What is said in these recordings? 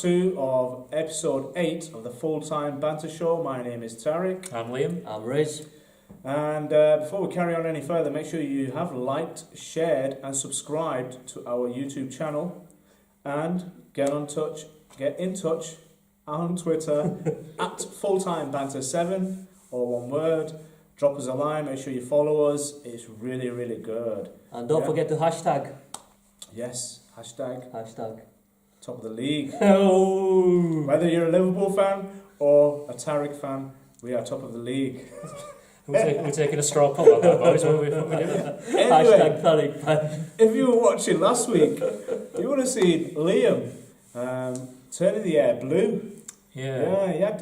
2 of episode 8 of the Full-Time Banter Show. My name is Tariq. I'm Liam. I'm Riz. And before we carry on any further, make sure you have liked, shared and subscribed to our YouTube channel. And get in touch on Twitter at FullTimeBanter7, or one word. Drop us a line, make sure you follow us. It's really, really good. And don't forget to hashtag. Yes, hashtag top of the league. Oh. Whether you're a Liverpool fan or a Tariq fan, we are top of the league. We're taking a straw poll on that, boys. What are we doing? Anyway, Hashtag Tariq fan. if you were watching last week, you would have seen Liam turning the air blue. Yeah, he had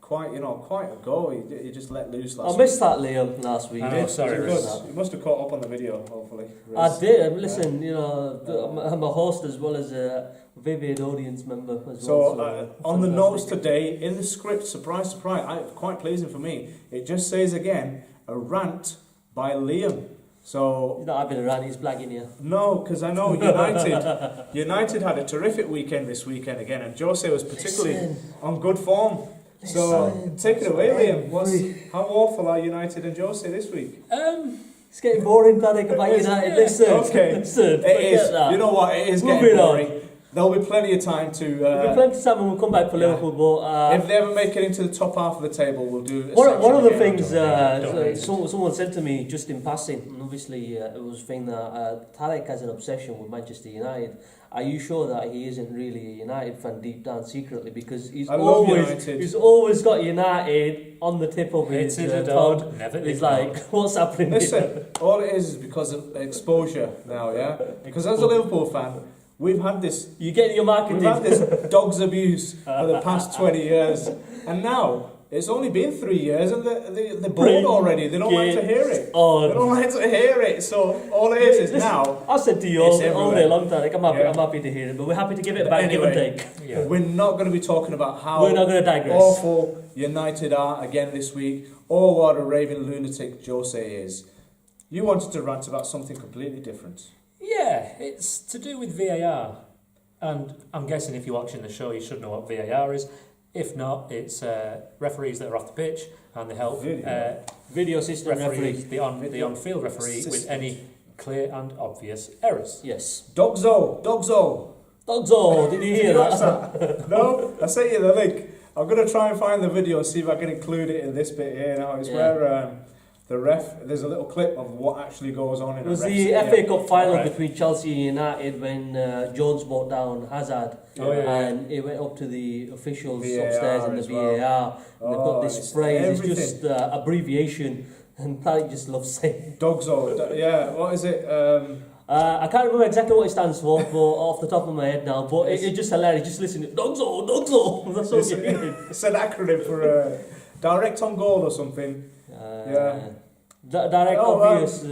quite a go. He just let loose last week. I missed that, Liam, last week. Oh, sorry, Riz. You must have caught up on the video, hopefully. Riz. I did. Listen, I'm a host as well as a vivid audience member as So, well. on the notes today, in the script, surprise, quite pleasing for me, it just says again, a rant by Liam. So He's not having a rant, he's blagging you. no, because I know United had a terrific weekend this weekend again, and Jose was particularly on good form. So take it away, Liam. How awful are United and Jose this week? It's getting boring, Tariq, about United. Listen, Okay, listen, it is. that. You know what? It is Moving getting on. boring. There'll be plenty of time to. There'll be plenty of time when we'll come back for Liverpool, but if they ever make it into the top half of the table, we'll do. one of the section things again. someone said to me just in passing, and obviously it was a thing that Tariq has an obsession with Manchester United. Are you sure that he isn't really a United fan deep down secretly? Because he's always got United on the tip of his tongue. He's like, what's happening? Listen, all it is because of exposure now, yeah. Because as a Liverpool fan, we've had this. You get your marketing. We've had this dog's abuse for the past 20 years, and now it's only been 3 years, and they're bored already. They don't like to hear it. They don't like to hear it. So all it is now. I said to you all day long, Tariq, I'm happy to hear it, but we're happy to give it back and give and take. Yeah. We're not going to be talking about how we're not going to digress. Awful United are again this week, or what a raving lunatic Jose is. You wanted to rant about something completely different. Yeah, it's to do with VAR. And I'm guessing if you're watching the show, you should know what VAR is. If not, it's referees that are off the pitch and they help video system referee, the on-field referee with any clear and obvious errors. Yes. Dogzo, did you hear that? No, I sent you the link. I'm going to try and find the video and see if I can include it in this bit here now. It's where the ref, there's a little clip of what actually goes on in it was a the FA Cup final between Chelsea and United when Jones brought down Hazard and it went up to the officials upstairs in the VAR and they've got this phrase, it's just abbreviation, and Tariq just loves saying Dogzo, what is it? I can't remember exactly what it stands for, but off the top of my head now, but it's just hilarious, just listen to Dogzo, that's what you mean. It's an acronym for direct on goal or something. Direct obvious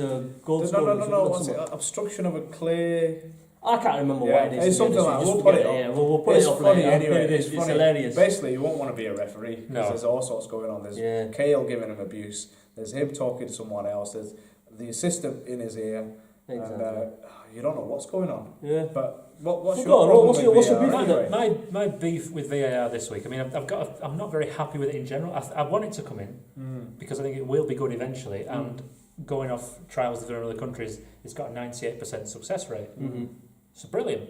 goal scoring. No. What's it? Obstruction of a clear. I can't remember what it is. It's something like that. We'll put it up. Yeah, we'll put it up funny later. anyway. It's funny. hilarious. Basically, you won't want to be a referee because No. there's all sorts going on. There's Kale giving him abuse. There's him talking to someone else. There's the assistant in his ear. Exactly. And you don't know what's going on. Yeah. But what's your problem with VAR? My beef with VAR this week, I mean, I'm not very happy with it in general. I want it to come in because I think it will be good eventually. And going off trials they've done in other countries, it's got a 98% success rate. So brilliant.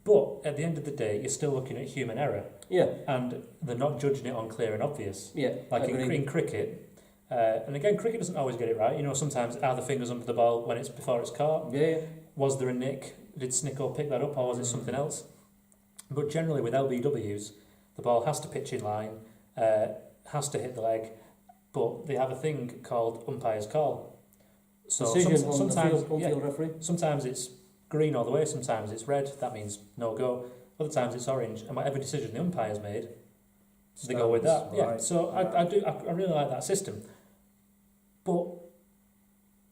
But at the end of the day, you're still looking at human error. Yeah. And they're not judging it on clear and obvious. Yeah. Like in cricket. And again, cricket doesn't always get it right. You know, sometimes are the fingers under the ball when it's before it's caught? Yeah. Was there a nick? Did Snicko pick that up, or was it something else? But generally with LBWs, the ball has to pitch in line, has to hit the leg, but they have a thing called umpire's call. So sometimes referee. Sometimes it's green all the way, sometimes it's red, that means no go. Other times it's orange, and whatever decision the umpire's made, they go with that. Yeah. So I really like that system. But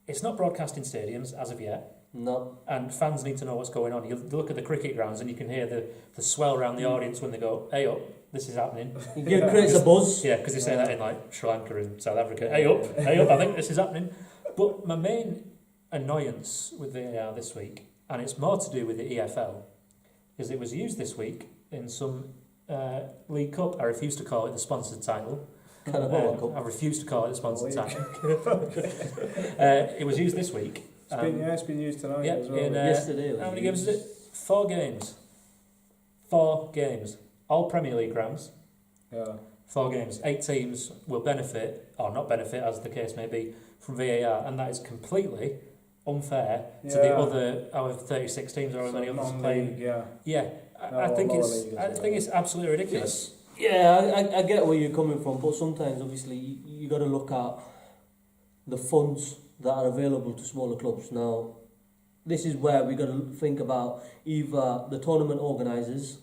it's not broadcast in stadiums as of yet. No. And fans need to know what's going on. You look at the cricket grounds and you can hear the swell around the audience when they go, "Hey up, this is happening." It creates a buzz. Yeah, because they say that in like Sri Lanka and South Africa. Hey up, I think this is happening. But my main annoyance with VAR this week, and it's more to do with the EFL, is it was used this week in some League Cup. I refuse to call it the sponsored title. I refuse to call it the sponsored title. It was used this week. It's been used tonight as well. Yesterday. How many games is it? 4 games. 4 games. All Premier League grounds. Yeah. 4 games. 8 teams will benefit, or not benefit, as the case may be, from VAR, and that is completely unfair to the other, our 36 teams or how many others playing. Yeah. I think it's absolutely ridiculous. I get where you're coming from, but sometimes obviously you got to look at the funds that are available to smaller clubs. Now, this is where we got to think about either the tournament organisers,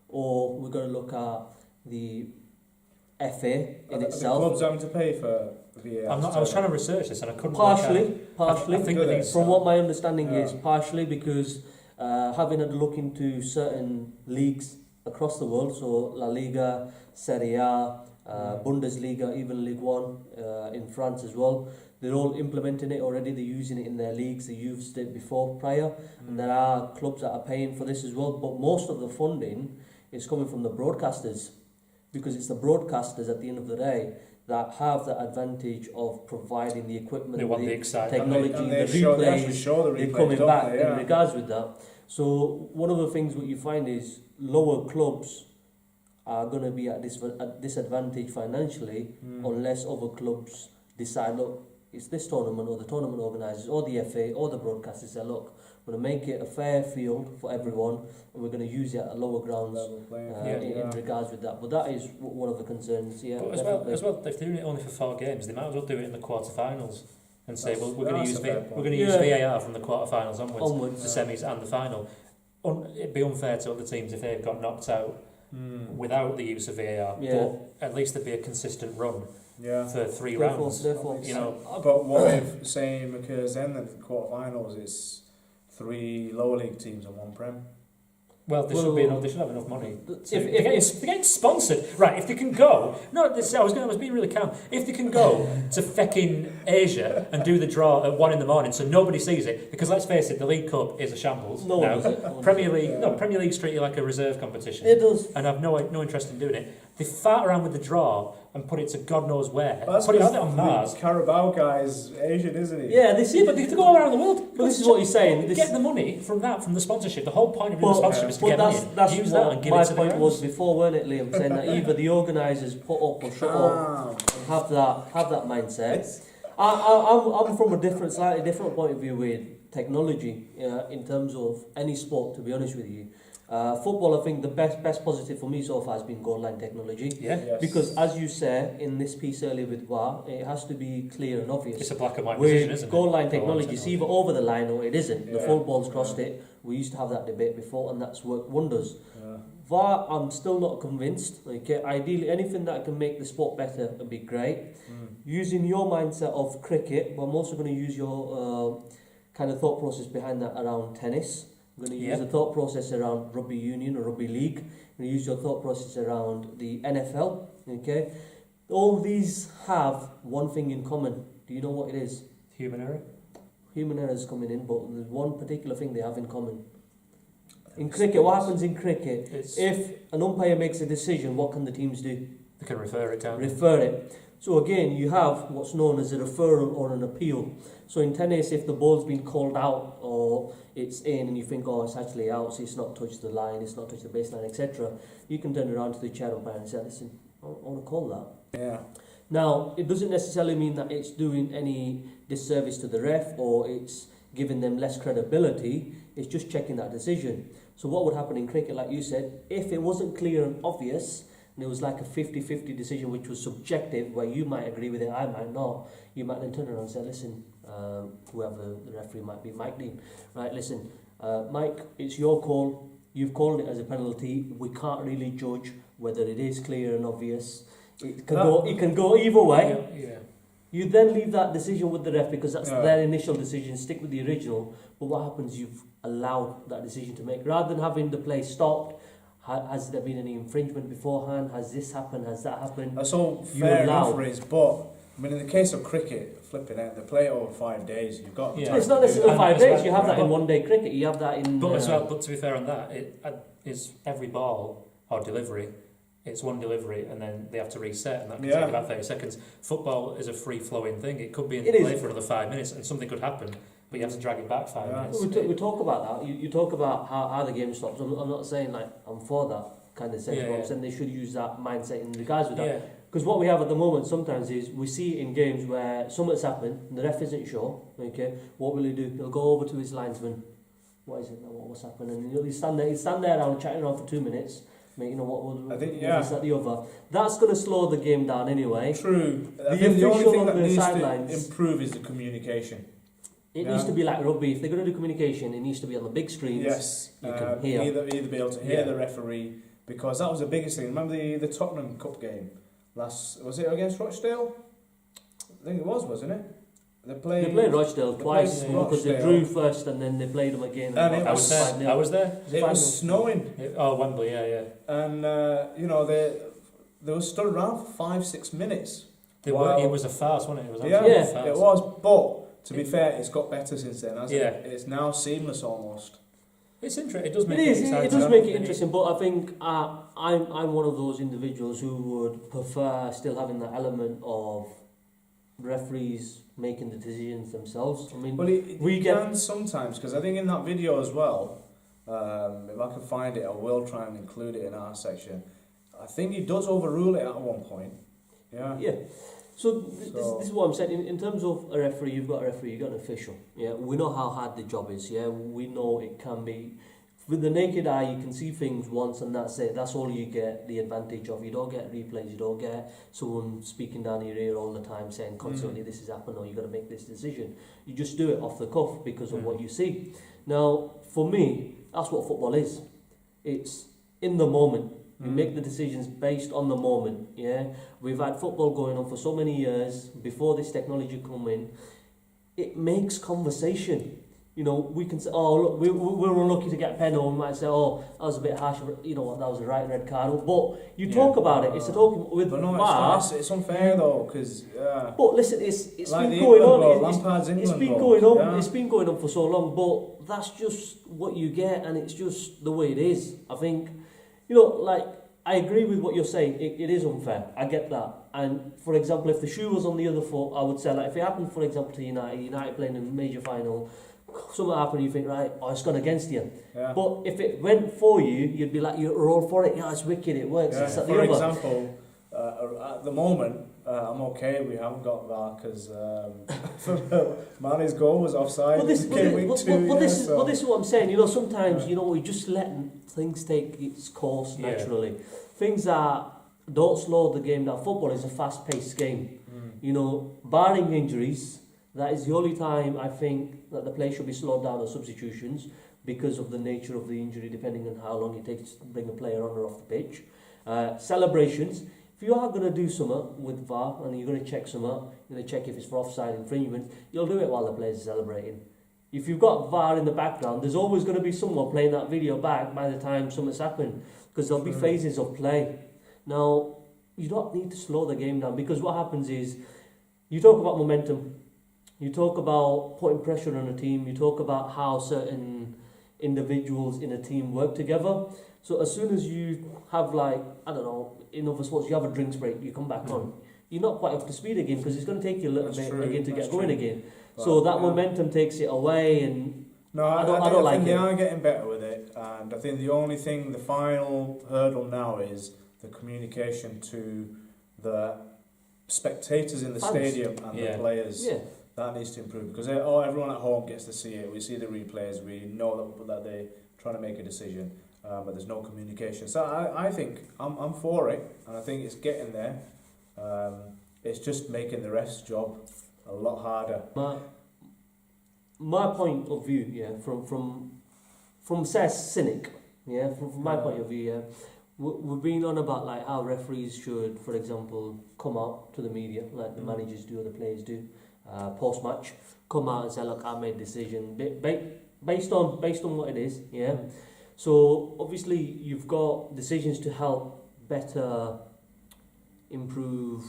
or we've got to look at the FA in itself. The clubs having to pay for VAR. I was trying to research this and I couldn't. Partially. I think from what my understanding is, partially because having had a look into certain leagues across the world, so La Liga, Serie A, Bundesliga, even Ligue 1 in France as well, they're all implementing it already. They're using it in their leagues. They used it before, prior, and there are clubs that are paying for this as well. But most of the funding is coming from the broadcasters, because it's the broadcasters at the end of the day that have the advantage of providing the equipment, the technology, the replays. They're coming back in regards with that. So one of the things what you find is lower clubs are going to be at disadvantage financially unless other clubs decide, look, it's this tournament, or the tournament organisers, or the FA, or the broadcasters say, look, we're going to make it a fair field for everyone, and we're going to use it at lower grounds in regards with that. But that is one of the concerns. But as well, if they're doing it only for 4 games, they might as well do it in the quarterfinals and say, well, we're going to use VAR from the quarterfinals onwards, the semis and the final. It'd be unfair to other teams if they've got knocked out without the use of VAR. But at least there'd be a consistent run. For 3 rounds. But what if same occurs then at the quarterfinals? It's 3 lower league teams and 1 Prem. Well, they should have enough money. They're getting sponsored, right? If they can go, I was being really calm. If they can go to fecking Asia and do the draw at 1 a.m, so nobody sees it, because let's face it, the League Cup is a shambles. Premier League's treated like a reserve competition. It does, and I've no interest in doing it. They fart around with the draw and put it to God knows where. Put it on Mars. Carabao guy is Asian, isn't he? Yeah, but they have to go around the world. But this is what he's saying. Get the money from the sponsorship. The whole point of the sponsorship is to get money. Use that and give it to the my point was before, weren't it, Liam? Saying that either the organisers put up or shut up and have that mindset. I'm from a slightly different point of view with technology in terms of any sport, to be honest with you. Football, I think the best positive for me so far has been goal line technology. Because as you said in this piece earlier with VAR, it has to be clear and obvious. It's a black and white decision, isn't it? Goal line technology, it's either over the line or it isn't. The full ball's crossed it. We used to have that debate before, and that's worked wonders. VAR, I'm still not convinced. Okay, ideally, anything that can make the sport better would be great. Using your mindset of cricket, but I'm also going to use your kind of thought process behind that around tennis. I'm going to use the thought process around rugby union or rugby league. I'm going to use your thought process around the NFL. Okay, all these have one thing in common. Do you know what it is? Human error. Human error is coming in, but there's one particular thing they have in common. In cricket, what happens in cricket? If an umpire makes a decision, what can the teams do? They can refer it down. Refer it. So again, you have what's known as a referral or an appeal. So in tennis, if the ball's been called out or it's in and you think, oh, it's actually out, so it's not touched the line, it's not touched the baseline, etc., you can turn around to the chair umpire and say, listen, I want to call that. Yeah. Now, it doesn't necessarily mean that it's doing any disservice to the ref or it's giving them less credibility. It's just checking that decision. So what would happen in cricket, like you said, if it wasn't clear and obvious, and it was like a 50-50 decision which was subjective, where you might agree with it, I might not, you might then turn around and say, listen, whoever the referee might be, Mike Dean, right, listen, Mike, it's your call, you've called it as a penalty, we can't really judge whether it is clear and obvious, it can go either way. Yeah. You then leave that decision with the ref because that's their initial decision, stick with the original, but what happens, you've allowed that decision to make, rather than having the play stopped. Has there been any infringement beforehand? Has this happened? Has that happened? That's all fair enough, Riz, but I mean, in the case of cricket, flipping out, they play it over 5 days. You've got it's not necessarily 5 days. You have that in one-day cricket. You have that in. But to be fair on that, it is every ball or delivery, it's one delivery and then they have to reset, and that can take about 30 seconds. Football is a free-flowing thing. It could be in play for another 5 minutes and something could happen, but you have to drag it back 5 minutes. We talk about that. You talk about how the game stops. I'm not saying like I'm for that kind of sense, but I'm saying they should use that mindset in regards with that. Because what we have at the moment sometimes is we see in games where something's happened, the ref isn't sure, okay, what will he do? He'll go over to his linesman, what is it, what's happening? And he'll stand there around chatting around for 2 minutes, you know, what this, that, the other. That's going to slow the game down anyway. True. I think the only thing that needs to improve is the communication. It needs to be like rugby. If they're going to do communication, it needs to be on the big screens. Yes, you can hear. Either be able to hear the referee, because that was the biggest thing. Remember the Tottenham Cup game? Was it against Rochdale? I think it was, wasn't it? They played Rochdale twice because they drew first and then they played them again. And I was there. It was snowing. Wembley, yeah. And you know they were stood around for 5-6 minutes. It was a farce, wasn't it? It was it was. But to be fair, it's got better since then, hasn't it? It's now seamless almost. It's interesting. It does make it does make it interesting, but I think I'm one of those individuals who would prefer still having that element of referees making the decisions themselves. I mean, we can sometimes, because I think in that video as well, if I can find it, I will try and include it in our section. I think he does overrule it at one point. Yeah. So this is what I'm saying. In terms of a referee, you've got a referee, you've got an official. Yeah, we know how hard the job is. Yeah, we know it can be. With the naked eye, you can see things once and that's it. That's all you get the advantage of. You don't get replays. You don't get someone speaking down your ear all the time saying constantly this has happened or you've got to make this decision. You just do it off the cuff because of what you see. Now, for me, that's what football is. It's in the moment. You make the decisions based on the moment. Yeah, we've had football going on for so many years before this technology come in. It makes conversation. You know, we can say, oh, look, we were unlucky to get a penalty. We might say, oh, that was a bit harsh. You know what, that was a right red card. But you talk about it. It's a talking with VAR. It's unfair though, because. But listen, it's like been going on. It's been going on for so long. But that's just what you get, and it's just the way it is. I think, you know, like I agree with what you're saying. It is unfair. I get that. And for example, if the shoe was on the other foot, I would say, like, if it happened, for example, to United playing in a major final. Something happened, you think, right, it's gone against you. Yeah. But if it went for you, you'd be like, you're all for it. Yeah, it's wicked, it works. Yeah. For example, at the moment, I'm okay. We haven't got that because Mane's goal was offside. But this is what I'm saying. You know, sometimes you know we just let things take its course naturally. Things that don't slow the game down. Football is a fast-paced game. You know, barring injuries. That is the only time I think that the play should be slowed down on substitutions because of the nature of the injury, depending on how long it takes to bring a player on or off the pitch. Celebrations. If you are going to do something with VAR and you're going to check something, you're going to check if it's for offside infringement, you'll do it while the players are celebrating. If you've got VAR in the background, there's always going to be someone playing that video back by the time something's happened because there'll be phases of play. Now, you don't need to slow the game down because what happens is you talk about momentum. You talk about putting pressure on a team. You talk about how certain individuals in a team work together. So as soon as you have, like, I don't know, in other sports, you have a drinks break, you come back on. You're not quite up to speed again because it's going to take you a little bit again to get going again. But so that momentum takes it away, and I think they are getting better with it. And I think the only thing, the final hurdle now is the communication to the spectators in the stadium and the players. Yeah. That needs to improve because everyone at home gets to see it. We see the replays. We know that they're trying to make a decision, but there's no communication. So I think I'm for it, and I think it's getting there. It's just making the ref's job a lot harder. My point of view, from says cynic, from my point of view, we've been on about like how referees should, for example, come out to the media like the managers do or the players do. Post-match, come out and say, look, I made a decision based on what it is, So obviously you've got decisions to help better improve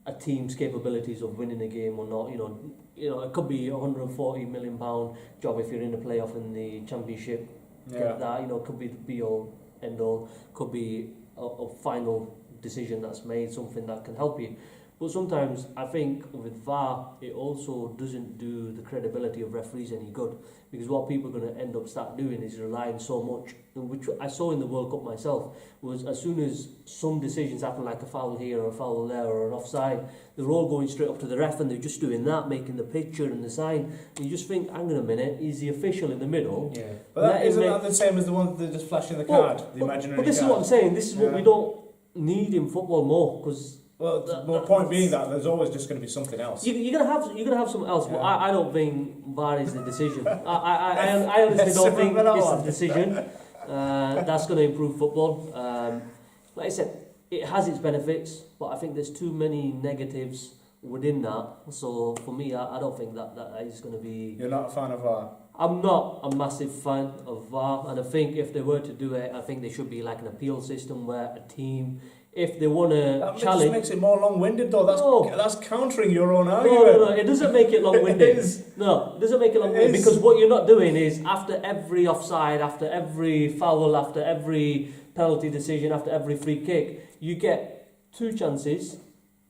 a team's capabilities of winning a game or not. You know, it could be £140 million job if you're in the playoff in the championship. Get that, it could be all end all. Could be a final decision that's made, something that can help you. But sometimes I think with VAR, it also doesn't do the credibility of referees any good, because what people are going to end up start doing is relying so much, which I saw in the World Cup myself, was as soon as some decisions happen, like a foul here or a foul there or an offside, they're all going straight up to the ref and they're just doing that, making the picture and the sign. And you just think, hang on a minute, is the official in the middle? Yeah. But isn't that the same as the one that just flashing the card, the imaginary But this card? is what I'm saying, this is what we don't need in football more, because... Well, the point being that there's always just going to be something else. You're gonna have something else, but I don't think VAR is the decision. I honestly don't think it's the decision that's going to improve football. Like I said, it has its benefits, but I think there's too many negatives within that. So for me, I don't think that is going to be. You're not a fan of VAR? I'm not a massive fan of VAR, and I think if they were to do it, I think there should be like an appeal system where a team, if they want to challenge... That just makes it more long-winded though. That's countering your own argument. No, it doesn't make it long-winded. No, it doesn't make it long-winded, because what you're not doing is, after every offside, after every foul, after every penalty decision, after every free kick, you get 2 chances.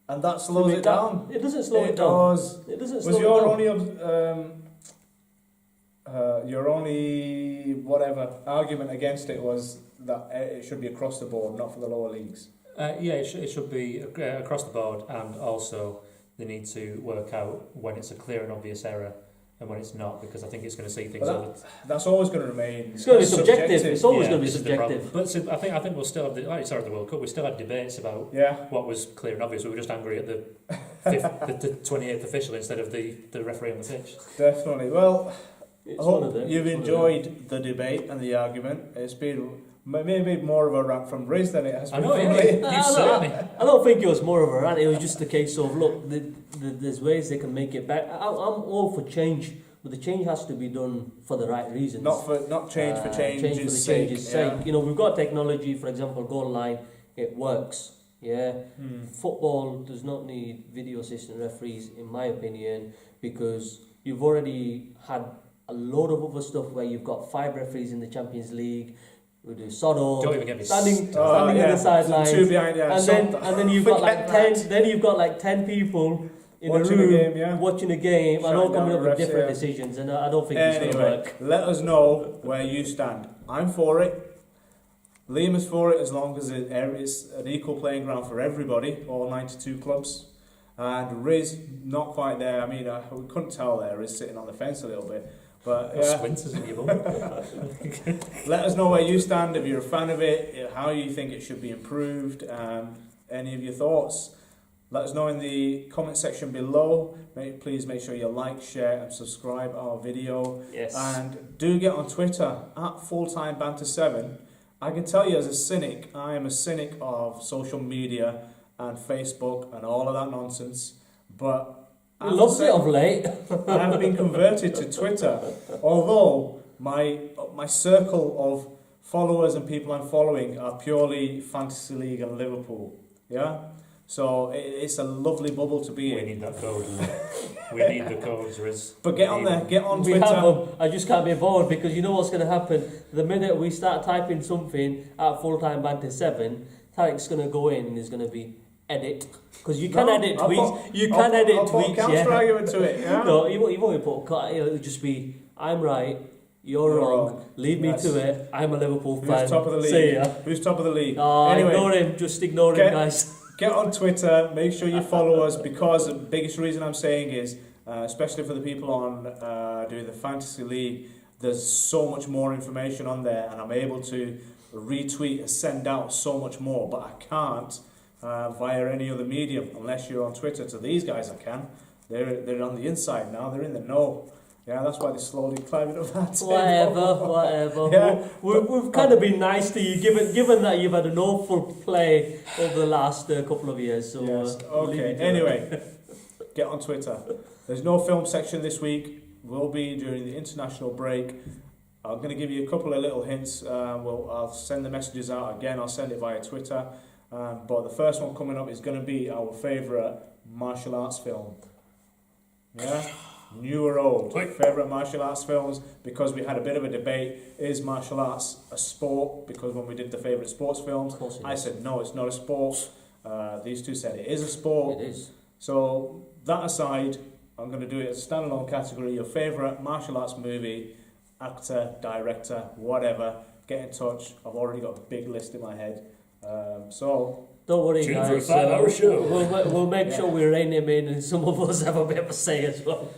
And that slows it down. It doesn't slow it down. It doesn't slow it down. Your only whatever argument against it was that it should be across the board, not for the lower leagues? It should be across the board, and also they need to work out when it's a clear and obvious error and when it's not, because I think it's going to see things over. That's always going to remain. It's going to be subjective. It's always going to be subjective. But so I think we'll still have the World Cup. We still had debates about what was clear and obvious. We were just angry at the 28th official instead of the referee on the pitch. Definitely. Well, I hope you've enjoyed the debate and the argument. It's been maybe more of a rant from Riz than it has been from me. I don't think it was more of a rant. It was just a case of, look, there's ways they can make it better. I'm all for change, but the change has to be done for the right reasons. Not change for change's sake. You know, we've got technology, for example, goal line, it works. Yeah, Football does not need video assistant referees, in my opinion, because you've already had a load of other stuff where you've got 5 referees in the Champions League. We do Sodo, standing in the sidelines, 2 behind, and then you've got like 10. Then you've got like 10 people in watching a room a game, watching a game, and all coming up with different decisions. And I don't think it's going to work. Let us know where you stand. I'm for it. Liam is for it, as long as it's an equal playing ground for everybody, all 92 clubs. And Riz, not quite there. I mean, we couldn't tell there. Riz sitting on the fence a little bit. But let us know where you stand, if you're a fan of it, how you think it should be improved, any of your thoughts. Let us know in the comment section below. Please make sure you like, share and subscribe our video. Yes. And do get on Twitter at fulltime banter7. I can tell you, as a cynic, I am a cynic of social media and Facebook and all of that nonsense, but I love it of late. I have been converted to Twitter, although my circle of followers and people I'm following are purely Fantasy League and Liverpool. Yeah, so it's a lovely bubble to be in. We need that code. We need the codes, Riz. But get on there, get on we Twitter. Have them. I just can't be bored, because you know what's going to happen. The minute we start typing something at full-time banter 7, Tarek's going to go in and there's going to be edit, because you can edit tweets. I'll put a counter argument to it. Yeah. No, you won't put. It'll just be, I'm right, you're wrong. Lead me to it. I'm a Liverpool fan. Who's top of the league? See ya. Who's top of the league? Anyway, ignore him. Just ignore him, guys. Get on Twitter. Make sure you follow us, because the biggest reason I'm saying is, especially for the people on doing the Fantasy League, there's so much more information on there, and I'm able to retweet and send out so much more, but I can't via any other medium unless you're on Twitter. To these guys I can. They're on the inside now, they're in the know. Yeah, that's why they're slowly climbing up that table. Whatever. Yeah, we've kind of been nice to you, given that you've had an awful play over the last couple of years. So yes. Okay, anyway, get on Twitter. There's no film section this week. Will be during the international break. I'm going to give you a couple of little hints. I'll send the messages out again. I'll send it via Twitter. But the first one coming up is going to be our favourite martial arts film. Yeah? New or old? Favourite martial arts films? Because we had a bit of a debate. Is martial arts a sport? Because when we did the favourite sports films, I said no, it's not a sport. These two said it is a sport. It is. So that aside, I'm going to do it as a standalone category. Your favourite martial arts movie, actor, director, whatever. Get in touch. I've already got a big list in my head. So don't worry, guys. We'll make sure we rein him in, and some of us have a bit of a say as well.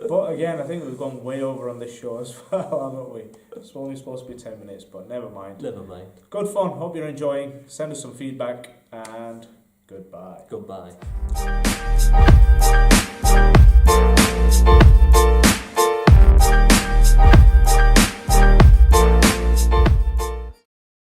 But again, I think we've gone way over on this show as well, haven't we? It's only supposed to be 10 minutes, but never mind. Never mind. Good fun. Hope you're enjoying. Send us some feedback, and goodbye. Goodbye.